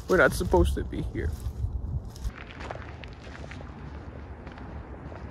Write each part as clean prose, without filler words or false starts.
We're not supposed to be here.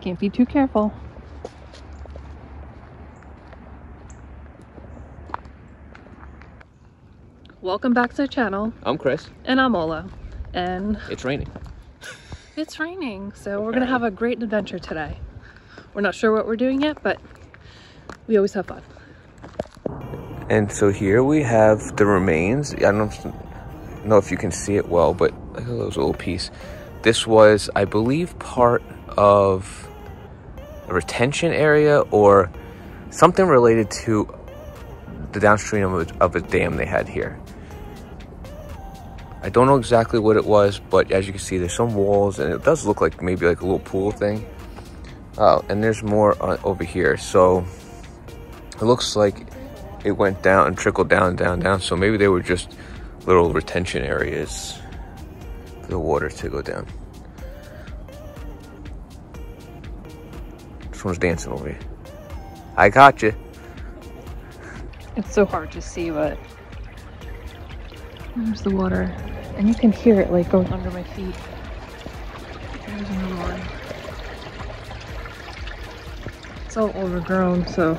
Can't be too careful. Welcome back to the channel. I'm Chris. And I'm Ola. And it's raining. It's raining, so we're gonna have a great adventure today. We're not sure what we're doing yet, but we always have fun. And so here we have the remains. I don't know if you can see it well, but look at those little piece. This was, I believe, part of a retention area or something related to the downstream of a dam they had here. I don't know exactly what it was, but as you can see, there's some walls, and it does look like maybe like a little pool thing. Oh, and there's more over here. So it looks like it went down and trickled down, down. So maybe they were just little retention areas for the water to go down. This one's dancing over here. I got you. It's so hard to see, but there's the water. And you can hear it like going under my feet. There's another one. It's all overgrown, so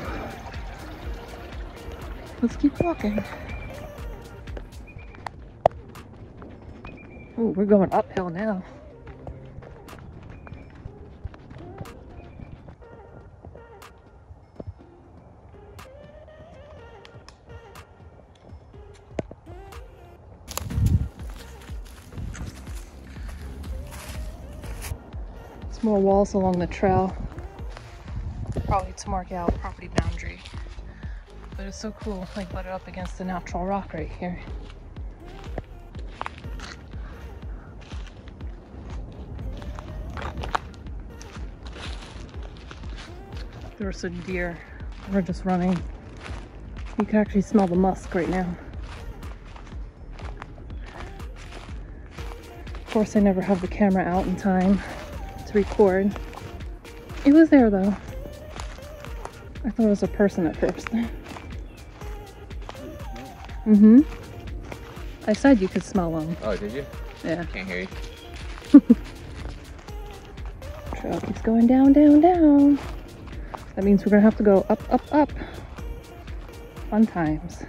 let's keep walking. Oh, we're going uphill now. More walls along the trail, probably to mark out property boundary, but it's so cool, like butted up against the natural rock right here. There were some deer. We're just running. You can actually smell the musk right now. Of course, I never have the camera out in time record. It was there though. I thought it was a person at first. Mm-hmm. I said you could smell them. Oh, did you? Yeah. Can't hear you. Trail keeps going down, down, down. That means we're gonna have to go up, up, up. Fun times.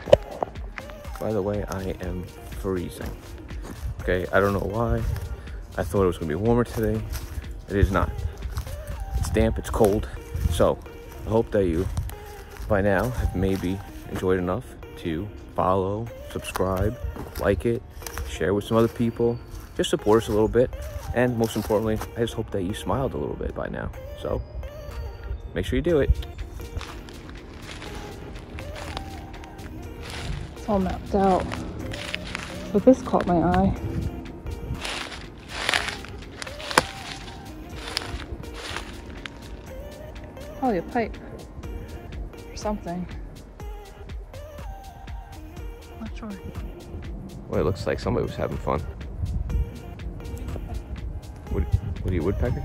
By the way, I am freezing. Okay, I don't know why. I thought it was gonna be warmer today. It is not. It's damp, it's cold. So I hope that you by now have maybe enjoyed enough to follow, subscribe, like it, share with some other people, just support us a little bit. And most importantly, I just hope that you smiled a little bit by now. So make sure you do it. It's all mapped out. But this caught my eye. Probably a pipe or something. Not sure. Well, it looks like somebody was having fun. What are you, woodpecker?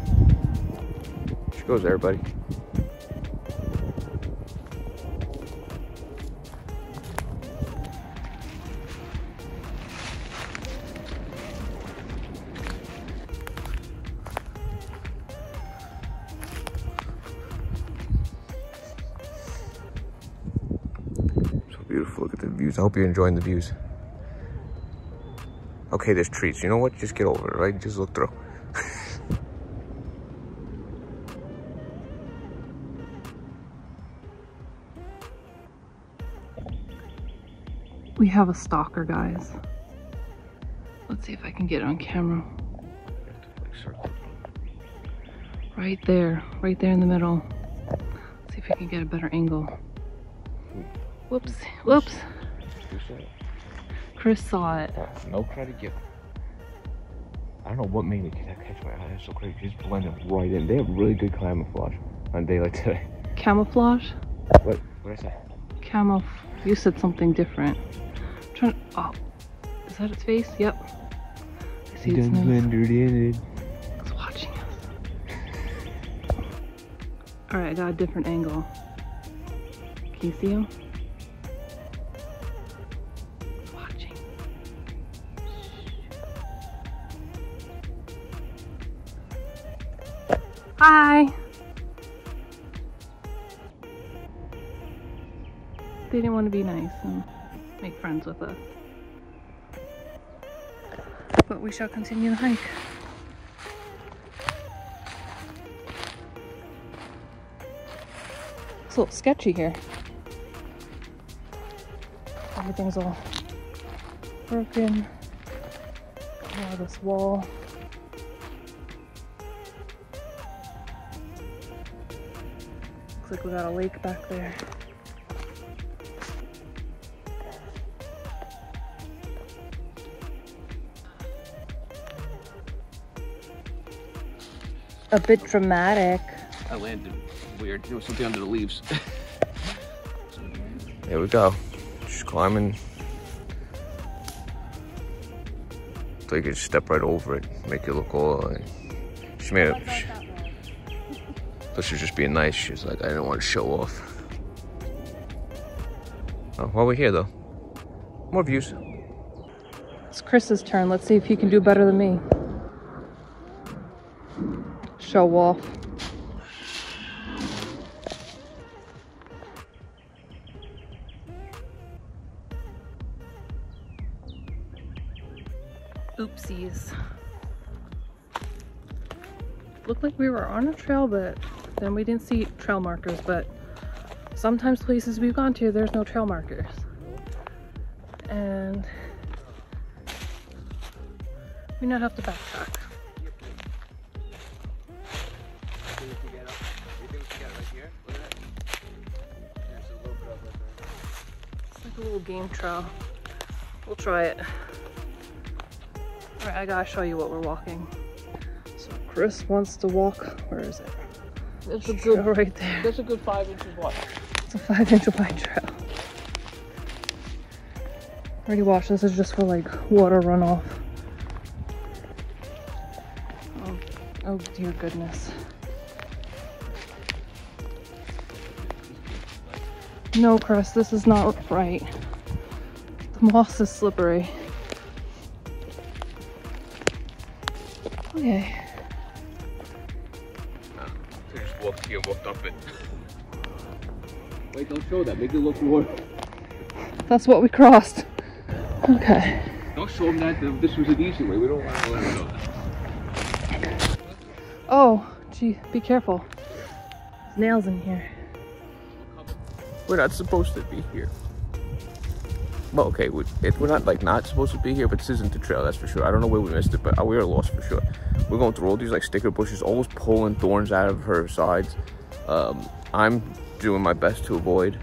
She goes there, buddy. Beautiful. Look at the views. I hope you're enjoying the views. Okay, there's trees. You know what? Just get over it, right? Just look through. We have a stalker, guys. Let's see if I can get it on camera. Right there in the middle. Let's see if I can get a better angle. Whoops, whoops. Chris saw it. No credit given. I don't know what made me catch my eye. That's so crazy. Just blended right in. They have really good camouflage on a day like today. Camouflage? What did I say? You said something different. I'm trying to, oh, is that its face? Yep. I see its nose. It's watching us. Alright, I got a different angle. Can you see him? It's watching. Hi. They didn't want to be nice and make friends with us. But we shall continue the hike. It's a little sketchy here. Everything's all broken. Oh, this wall. Looks like we got a lake back there. A bit dramatic. I landed weird. There was something under the leaves. There we go. Just climbing. So you can step right over it, make it look all like. She made it. So she was just being nice. She's like, I didn't want to show off. Oh, while we're here though, more views. It's Chris's turn. Let's see if he can do better than me. Show off. Oopsies. Looked like we were on a trail, but then we didn't see trail markers. But sometimes places we've gone to, there's no trail markers. And we now have to backtrack. It's like a little game trail. We'll try it. Alright, I gotta show you what we're walking. So Chris wants to walk, where is it? That's a good right there. That's a good 5 inches wide. It's a 5-inch wide trail. Already watched, this is just for like water runoff. Oh dear goodness. No, Chris, this is not right. The moss is slippery. Okay. They just walked here and walked up it. Wait, don't show that. Make it look more. That's what we crossed. Okay. Don't show them that this was an easy way. We don't want to let them know that. Oh, gee, be careful. There's nails in here. We're not supposed to be here. Well, okay, we're not like not supposed to be here, but this isn't the trail, that's for sure. I don't know where we missed it, but we are lost for sure. We're going through all these like sticker bushes, almost pulling thorns out of her sides. I'm doing my best to avoid.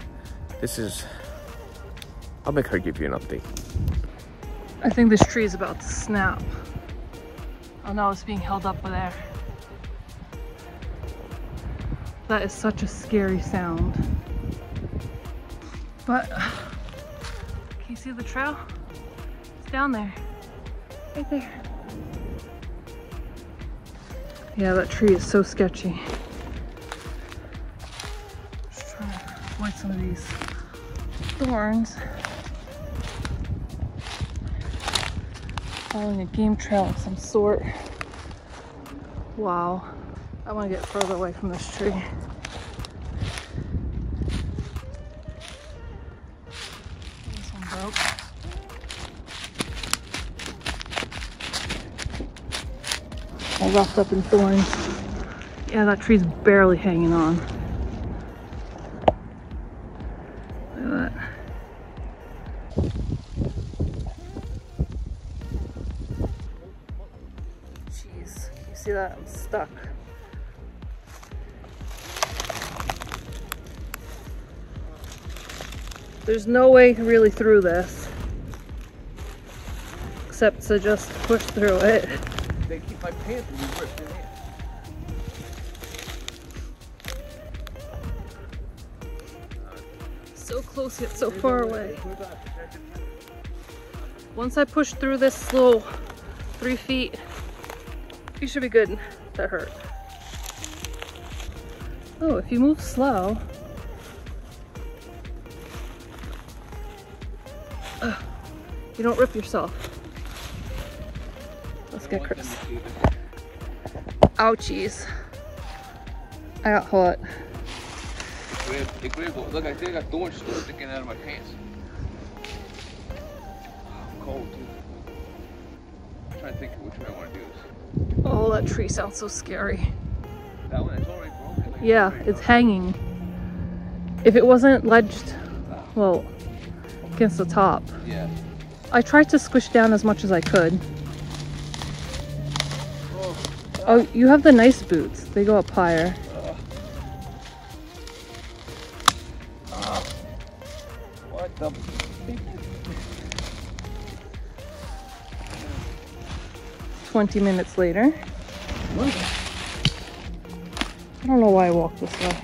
I'll make her give you an update. I think this tree is about to snap. Oh no, it's being held up by there. That is such a scary sound. But, can you see the trail? It's down there, right there. Yeah, that tree is so sketchy. Just trying to avoid some of these thorns. Following a game trail of some sort. Wow. I want to get further away from this tree. This one broke. All wrapped up in thorns. Yeah, that tree's barely hanging on. Look at that. Jeez, you see that? I'm stuck. There's no way really through this, except to just push through it. They keep my pants and you rip their hands. So close yet so far away. Once I push through this little 3 feet, you should be good. That hurt. Oh, if you move slow. You don't rip yourself. Let's get Chris. Ouchies. I got hot. Look, I think I got thorns still sticking out of my pants. I'm cold too. I'm trying to think of which way I want to do this. Oh, that tree sounds so scary. That one is already broken. Like, yeah, it's hanging. If it wasn't ledged, well, against the top. Yeah. I tried to squish down as much as I could. Oh, you have the nice boots. They go up higher. What the? 20 minutes later. I don't know why I walked this way.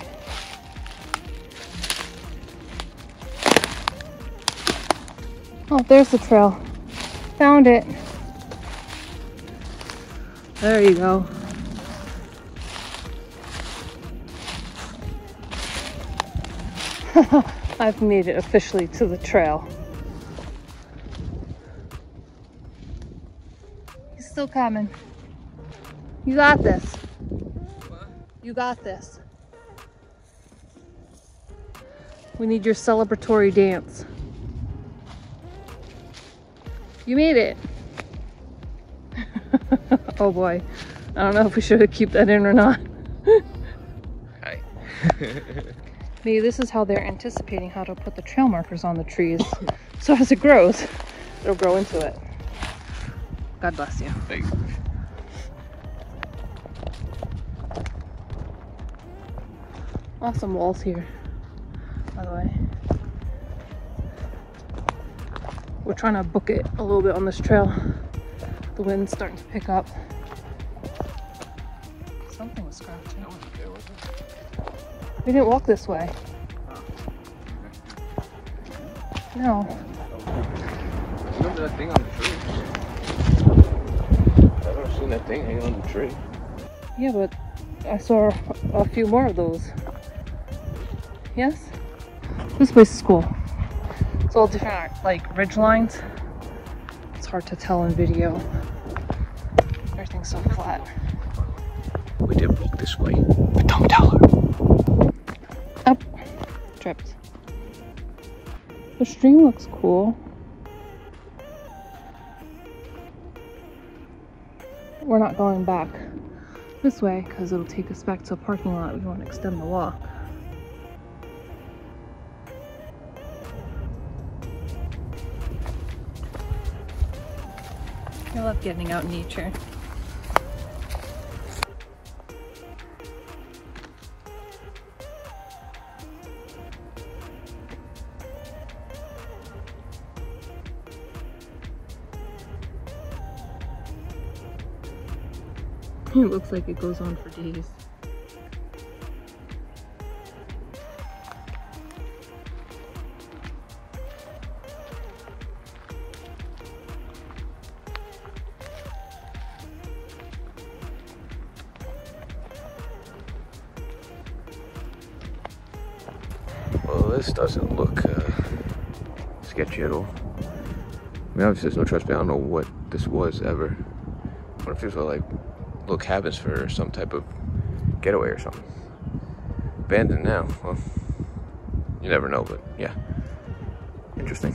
Oh, there's the trail. Found it. There you go. I've made it officially to the trail. He's still coming. You got this. What? You got this. We need your celebratory dance. You made it. Oh boy. I don't know if we should keep that in or not. Hi. Maybe this is how they're anticipating how to put the trail markers on the trees. So as it grows, it'll grow into it. God bless you. Thanks. Awesome walls here, by the way. We're trying to book it a little bit on this trail. The wind's starting to pick up. Something was scratching. That wasn't there, was it? We didn't walk this way. Oh. No. Remember that thing on the tree? I've never seen that thing hanging on the tree. Yeah, but I saw a few more of those. Yes? This place is cool. It's all different, like ridge lines. It's hard to tell in video. Everything's so flat. We did walk this way, but don't tell her. Up. Tripped. The stream looks cool. We're not going back this way because it'll take us back to a parking lot. We want to extend the walk. I love getting out in nature. It looks like it goes on for days. Well, this doesn't look sketchy at all. I mean, obviously there's no trespass. I don't know what this was ever. What if these were like little cabins for some type of getaway or something? Abandoned now. Well, you never know, but yeah. Interesting.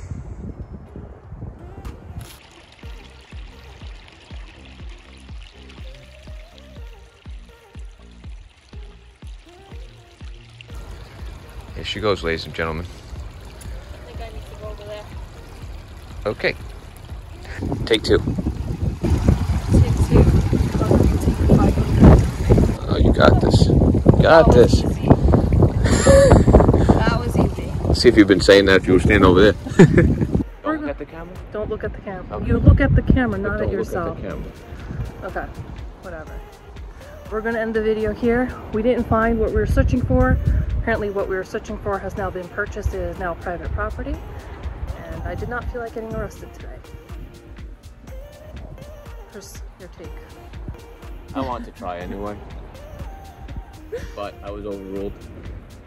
Here she goes, ladies and gentlemen. I think I need to go over there. Okay. Take two. Take two. Oh, you got this. Got this. That was easy. See if you've been saying that if you were standing over there. Don't look at the camera? Don't look at the camera. Okay. You look at the camera, But not don't at yourself. Look at the camera. Okay, whatever. We're gonna end the video here. We didn't find what we were searching for. Apparently what we were searching for has now been purchased. It is now private property. And I did not feel like getting arrested today. Here's your take. I wanted to try anyway, but I was overruled.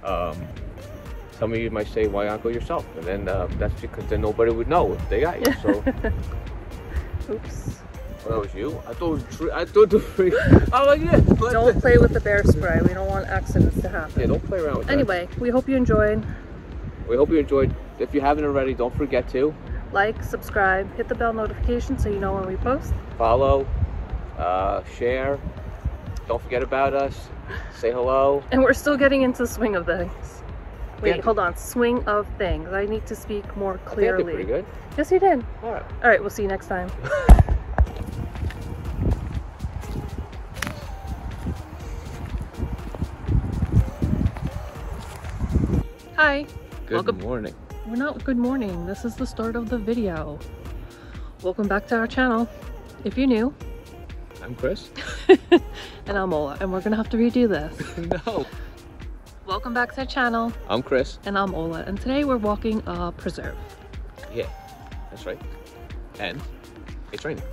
Some of you might say, why not go yourself? And then that's because then nobody would know if they got you, so. Oops. Oh, that was you? I thought it was tree. I thought the tree. I'm like, yeah. Don't play with the bear spray. We don't want accidents to happen. Yeah, don't play around with that. Anyway, we hope you enjoyed. We hope you enjoyed. If you haven't already, don't forget to like, subscribe, hit the bell notification so you know when we post. Follow, share. Don't forget about us. Say hello. And we're still getting into the swing of things. Wait, Yeah. hold on. Swing of things. I need to speak more clearly. I think I did pretty good. Yes, you did. All right. All right, we'll see you next time. Hi. Good morning. We're not good morning. This is the start of the video. Welcome back to our channel. If you're new. I'm Chris. And I'm Ola. And we're going to have to redo this. No. Welcome back to our channel. I'm Chris. And I'm Ola. And today we're walking a preserve. Yeah, that's right. And it's raining.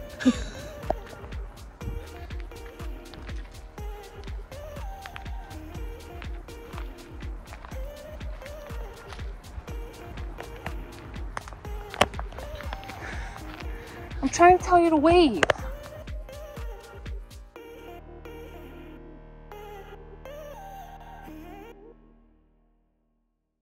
I'm trying to tell you to wave.